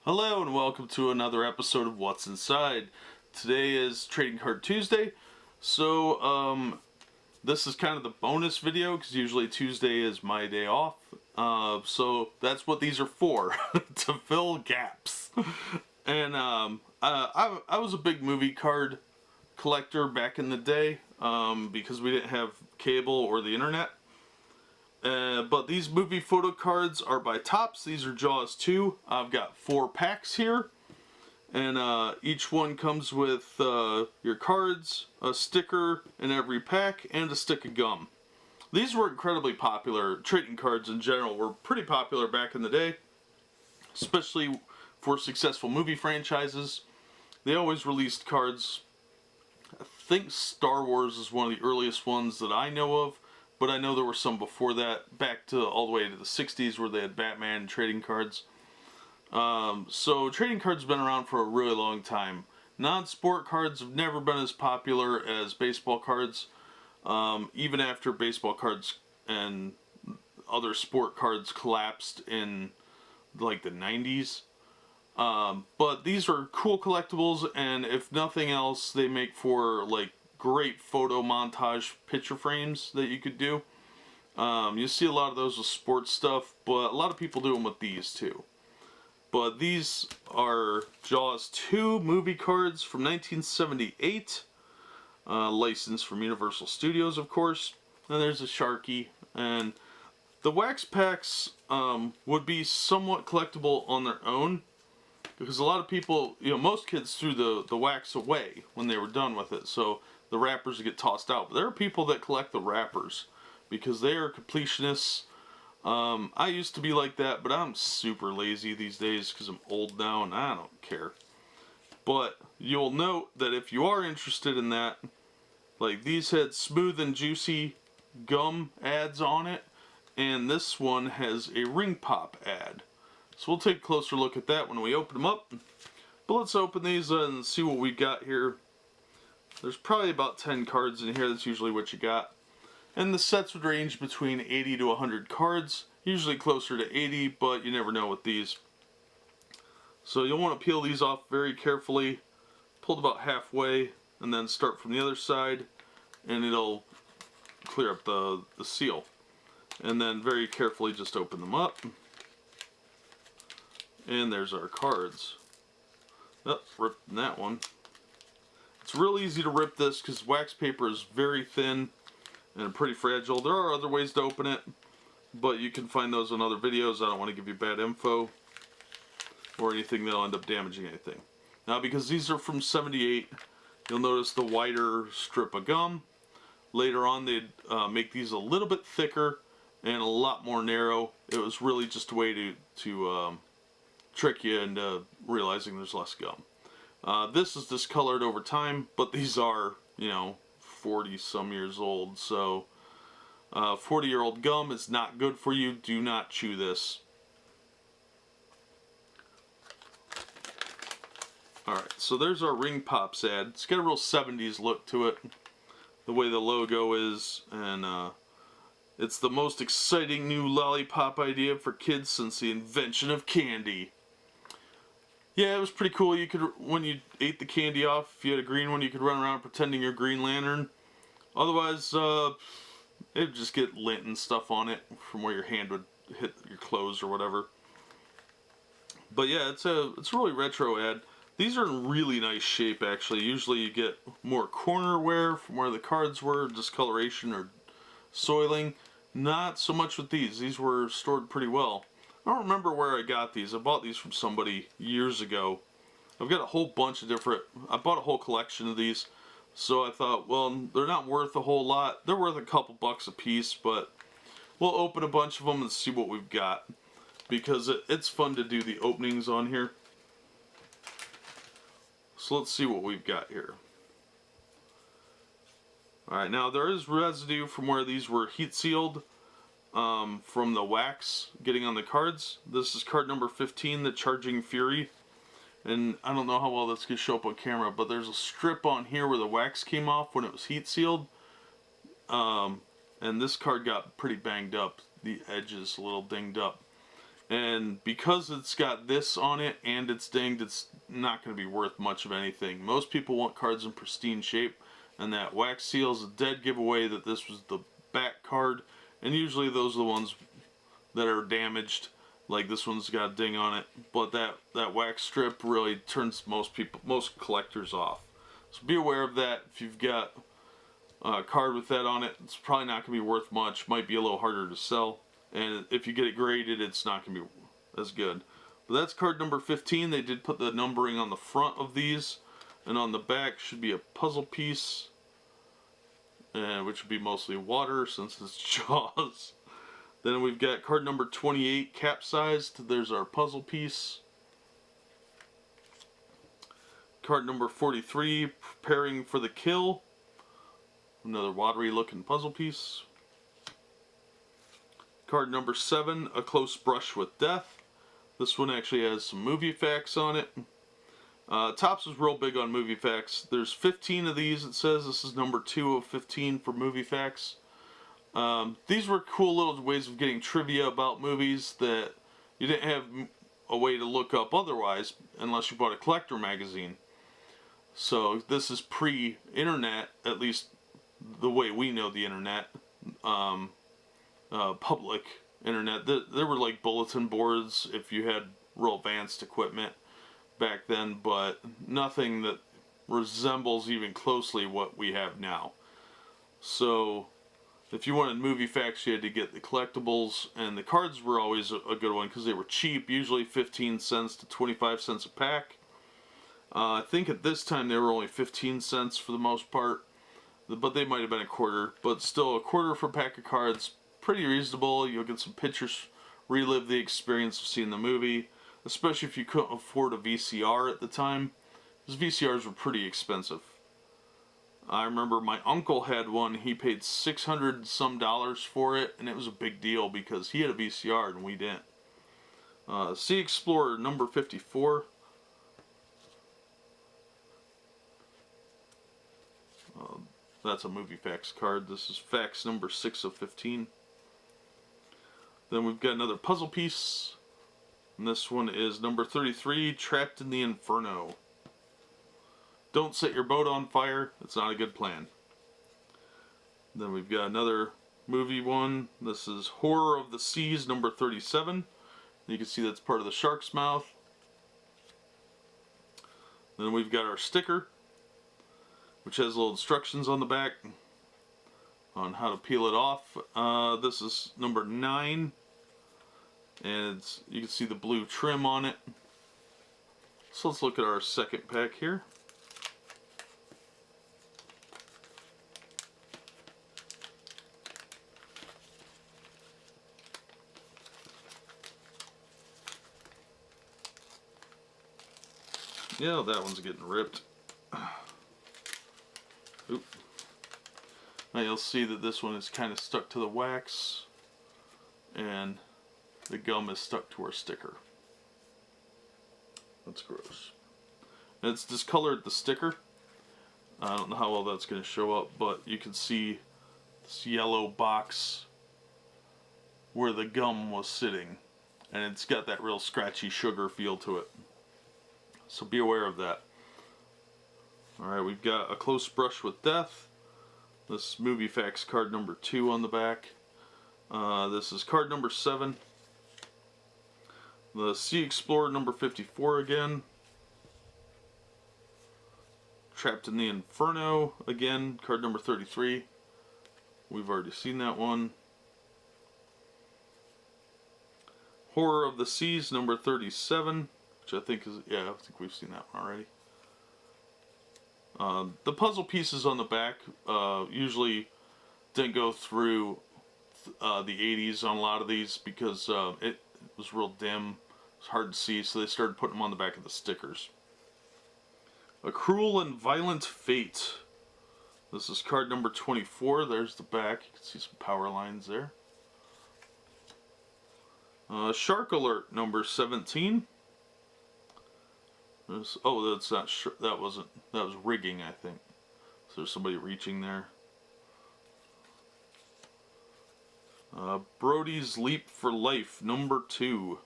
Hello and welcome to another episode of What's Inside. Today is Trading Card Tuesday, so this is kind of the bonus video because usually Tuesday is my day off. So that's what these are for, to fill gaps. And I was a big movie card collector back in the day because we didn't have cable or the internet. But these movie photo cards are by Topps. These are Jaws 2. I've got 4 packs here. And each one comes with your cards, a sticker in every pack, and a stick of gum. These were incredibly popular. Trading cards in general were pretty popular back in the day, especially for successful movie franchises. They always released cards. I think Star Wars is one of the earliest ones that I know of. But I know there were some before that, back to all the way to the 60s where they had Batman and trading cards. So trading cards have been around for a really long time. Non-sport cards have never been as popular as baseball cards. Even after baseball cards and other sport cards collapsed in like the 90s. But these are cool collectibles, and if nothing else, they make for like great photo montage picture frames that you could do. You see a lot of those with sports stuff, but a lot of people do them with these too. But these are Jaws 2 movie cards from 1978, licensed from Universal Studios, of course. And there's a Sharky, and the wax packs would be somewhat collectible on their own, because a lot of people, most kids threw the wax away when they were done with it, so the wrappers get tossed out. But there are people that collect the wrappers because they are completionists. I used to be like that, but I'm super lazy these days because I'm old now and I don't care. But you'll note that if you are interested in that, like these had smooth and juicy gum ads on it, and this one has a ring pop ad. So we'll take a closer look at that when we open them up. But let's open these and see what we got here. There's probably about 10 cards in here. That's usually what you got. And the sets would range between 80 to 100 cards. Usually closer to 80, but you never know with these. So you'll want to peel these off very carefully. Pull it about halfway and then start from the other side. And it'll clear up the seal. And then very carefully just open them up. And there's our cards. Oh, ripped that one. It's real easy to rip this because wax paper is very thin and pretty fragile. There are other ways to open it, but you can find those in other videos. I don't want to give you bad info or anything that'll end up damaging anything. Now, because these are from '78, you'll notice the wider strip of gum. Later on, they'd make these a little bit thicker and a lot more narrow. It was really just a way to trick you into realizing there's less gum. This is discolored over time, but these are, 40 some years old, so 40-year-old gum is not good for you. Do not chew this. Alright, so there's our ring pops ad. It's got a real 70s look to it, the way the logo is, and it's the most exciting new lollipop idea for kids since the invention of candy. Yeah, it was pretty cool. You could, when you ate the candy off, if you had a green one, you could run around pretending you're Green Lantern. Otherwise, it would just get lint and stuff on it from where your hand would hit your clothes or whatever. But yeah, it's a really retro ad. These are in really nice shape, actually. Usually you get more corner wear from where the cards were, discoloration or soiling. Not so much with these. These were stored pretty well. I don't remember where I got these. I bought these from somebody years ago. I've got a whole bunch of I bought a whole collection of these. So I thought, well, they're not worth a whole lot. They're worth a couple bucks a piece, but we'll open a bunch of them and see what we've got. Because it's fun to do the openings on here. So let's see what we've got here. Alright, now there is residue from where these were heat sealed. From the wax getting on the cards. This is card number 15, the Charging Fury. And I don't know how well that's going to show up on camera, but there's a strip on here where the wax came off when it was heat sealed. And this card got pretty banged up. The edge is a little dinged up. And because it's got this on it and it's dinged, it's not going to be worth much of anything. Most people want cards in pristine shape, and that wax seal is a dead giveaway that this was the back card. And usually those are the ones that are damaged, like this one's got a ding on it. But that wax strip really turns most collectors off. So be aware of that. If you've got a card with that on it, it's probably not going to be worth much. Might be a little harder to sell. And if you get it graded, it's not going to be as good. But that's card number 15. They did put the numbering on the front of these. And on the back should be a puzzle piece. Which would be mostly water since it's Jaws. Then we've got card number 28, capsized. There's our puzzle piece. Card number 43, preparing for the kill. Another watery looking puzzle piece. Card number 7, a close brush with death. This one actually has some movie facts on it. Topps is real big on movie facts. There's 15 of these, it says. This is number 2 of 15 for movie facts. These were cool little ways of getting trivia about movies that you didn't have a way to look up otherwise unless you bought a collector magazine. So this is pre-internet, at least the way we know the internet, public internet. There were like bulletin boards if you had real advanced equipment back then, but nothing that resembles even closely what we have now. So if you wanted movie facts, you had to get the collectibles, and the cards were always a good one because they were cheap, usually 15 cents to 25 cents a pack. I think at this time they were only 15 cents for the most part, but they might have been a quarter. But still, a quarter for a pack of cards, pretty reasonable. You'll get some pictures, relive the experience of seeing the movie, especially if you couldn't afford a VCR at the time, because VCRs were pretty expensive. I remember my uncle had one. He paid $600 some for it, and it was a big deal because he had a VCR and we didn't. Sea Explorer number 54. That's a movie facts card. This is facts number 6 of 15. Then we've got another puzzle piece. And this one is number 33, Trapped in the Inferno. Don't set your boat on fire. It's not a good plan. Then we've got another movie one. This is Horror of the Seas, number 37. You can see that's part of the shark's mouth. Then we've got our sticker, which has little instructions on the back on how to peel it off. This is number 9. And you can see the blue trim on it. So let's look at our second pack here. Yeah, that one's getting ripped. Oop. Now you'll see that this one is kind of stuck to the wax, and the gum is stuck to our sticker. That's gross. And it's discolored the sticker. I don't know how well that's going to show up, but you can see this yellow box where the gum was sitting, and it's got that real scratchy sugar feel to it. So be aware of that. Alright, we've got a close brush with death. This movie facts card number 2 on the back. This is card number 7. The Sea Explorer number 54 again. Trapped in the Inferno again, card number 33. We've already seen that one. Horror of the Seas number 37, which I think is, yeah, I think we've seen that one already. The puzzle pieces on the back usually didn't go through the 80s on a lot of these because it was real dim. It's hard to see, so they started putting them on the back of the stickers. A Cruel and Violent Fate. This is card number 24. There's the back. You can see some power lines there. Shark Alert number 17. Oh, that's not sure. That was rigging, I think. So there's somebody reaching there. Brody's Leap for Life number 2.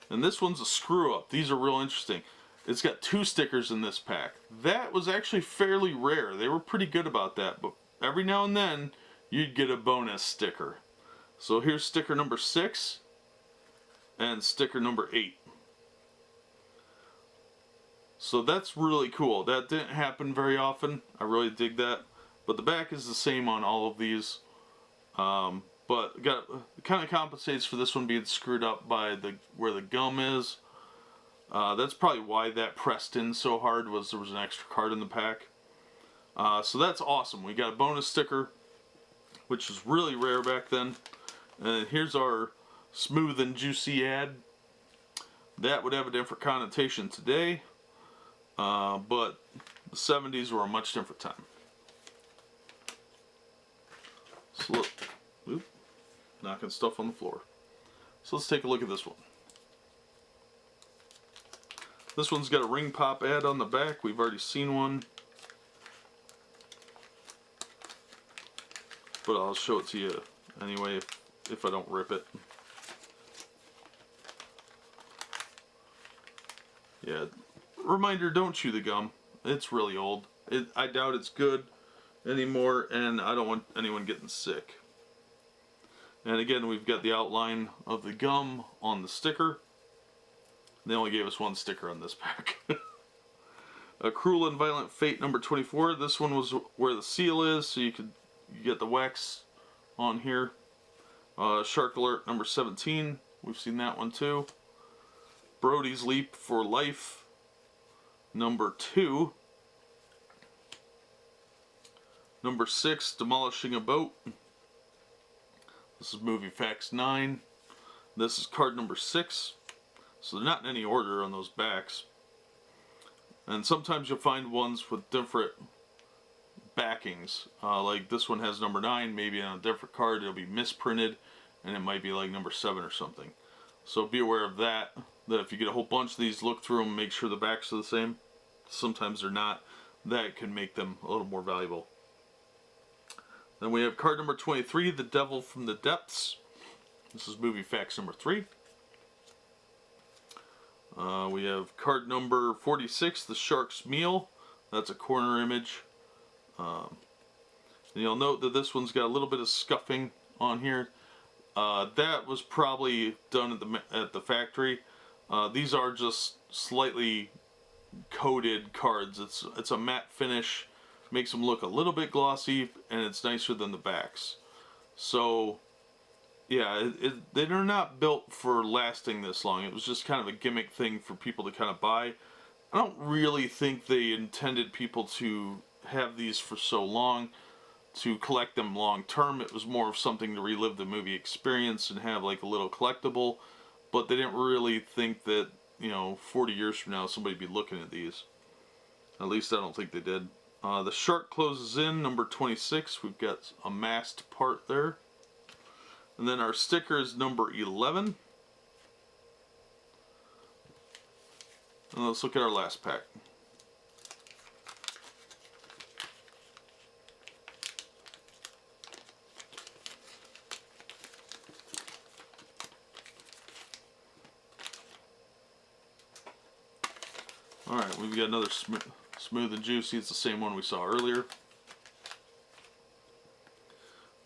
And this one's a screw up. These are real interesting. It's got 2 stickers in this pack. That was actually fairly rare. They were pretty good about that, but every now and then you'd get a bonus sticker. So here's sticker number 6 and sticker number 8. So that's really cool. That didn't happen very often. I really dig that. But the back is the same on all of these. But it kind of compensates for this one being screwed up by where the gum is. That's probably why that pressed in so hard, was there was an extra card in the pack. So that's awesome. We got a bonus sticker, which was really rare back then. And here's our smooth and juicy ad. That would have a different connotation today, but the 70s were a much different time. So look, oop, knocking stuff on the floor. So let's take a look at this one. This one's got a ring pop ad on the back. We've already seen one, but I'll show it to you anyway if I don't rip it. Yeah, reminder, don't chew the gum. It's really old. I doubt it's good anymore, and I don't want anyone getting sick. And again, we've got the outline of the gum on the sticker. They only gave us 1 sticker on this pack. A Cruel and Violent Fate number 24. This one was where the seal is, so you get the wax on here. Shark Alert number 17. We've seen that one too. Brody's Leap for Life number 2. Number 6, Demolishing a Boat. This is Movie Facts 9. This is card number 6. So they're not in any order on those backs. And sometimes you'll find ones with different backings. Like this one has number 9, maybe on a different card it'll be misprinted, and it might be like number 7 or something. So be aware of that. That if you get a whole bunch of these, look through them, make sure the backs are the same. Sometimes they're not. That can make them a little more valuable. Then we have card number 23, The Devil from the Depths. This is Movie Facts number 3. We have card number 46, The Shark's Meal. That's a corner image. And you'll note that this one's got a little bit of scuffing on here. That was probably done at the factory. These are just slightly coated cards. It's a matte finish, makes them look a little bit glossy, and it's nicer than the backs. So yeah, they're not built for lasting this long. It was just kind of a gimmick thing for people to kind of buy. I don't really think they intended people to have these for so long, to collect them long term. It was more of something to relive the movie experience and have like a little collectible. But they didn't really think that, 40 years from now somebody'd be looking at these. At least I don't think they did. The Shark Closes In, number 26. We've got a masked part there. And then our sticker is number 11. And let's look at our last pack. Alright, we've got another smooth and juicy. It's the same one we saw earlier.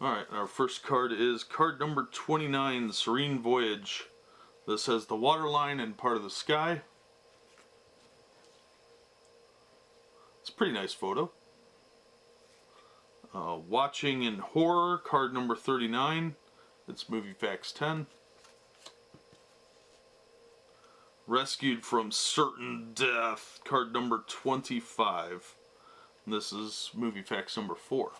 Alright, our first card is card number 29, The Serene Voyage. This has the waterline and part of the sky. It's a pretty nice photo. Watching in Horror, card number 39. It's Movie Facts 10. Rescued from Certain Death, card number 25. This is Movie Facts number 4.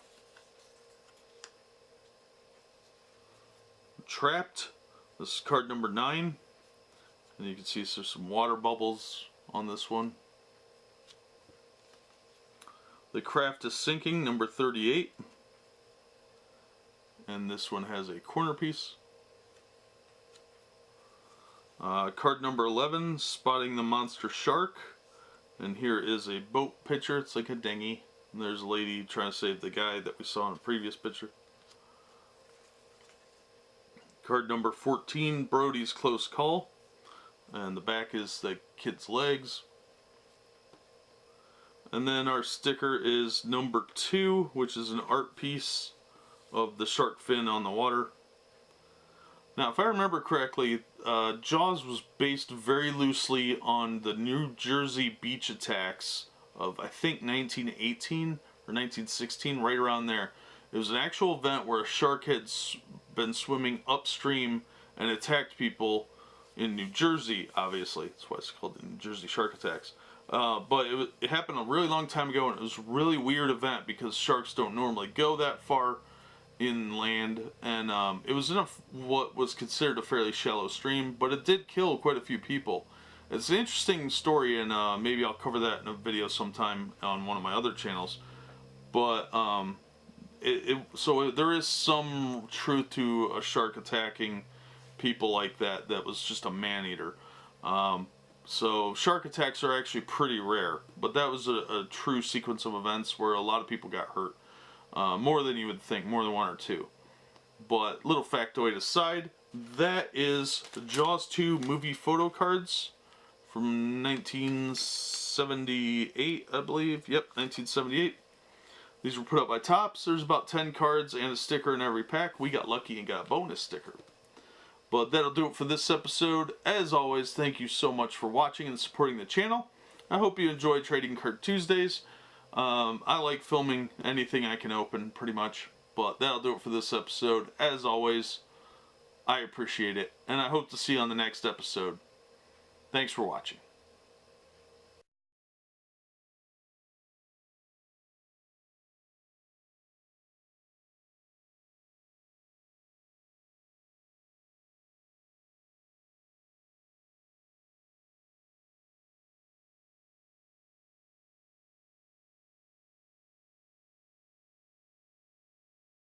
Trapped, this is card number 9. And you can see there's some water bubbles on this one. The Craft is Sinking, number 38. And this one has a corner piece. Card number 11, Spotting the Monster Shark. And here is a boat picture. It's like a dinghy. And there's a lady trying to save the guy that we saw in a previous picture. Card number 14, Brody's Close Call. and the back is the kid's legs. And then our sticker is number 2, which is an art piece of the shark fin on the water. Now, if I remember correctly, Jaws was based very loosely on the New Jersey beach attacks of, I think, 1918 or 1916, right around there. It was an actual event where a shark had been swimming upstream and attacked people in New Jersey, obviously. That's why it's called the New Jersey shark attacks. But it happened a really long time ago, and it was a really weird event because sharks don't normally go that far inland, and it was in what was considered a fairly shallow stream, but it did kill quite a few people. It's an interesting story, and maybe I'll cover that in a video sometime on one of my other channels. But so there is some truth to a shark attacking people like that. That was just a man-eater. So shark attacks are actually pretty rare, but that was a true sequence of events where a lot of people got hurt. More than you would think, more than 1 or 2. But little factoid aside, that is the Jaws 2 movie photo cards from 1978, I believe. Yep, 1978. These were put up by Topps. There's about 10 cards and a sticker in every pack. We got lucky and got a bonus sticker. But that'll do it for this episode. As always, thank you so much for watching and supporting the channel. I hope you enjoy Trading Card Tuesdays. I like filming anything I can open, pretty much. But that'll do it for this episode. As always, I appreciate it. And I hope to see you on the next episode. Thanks for watching.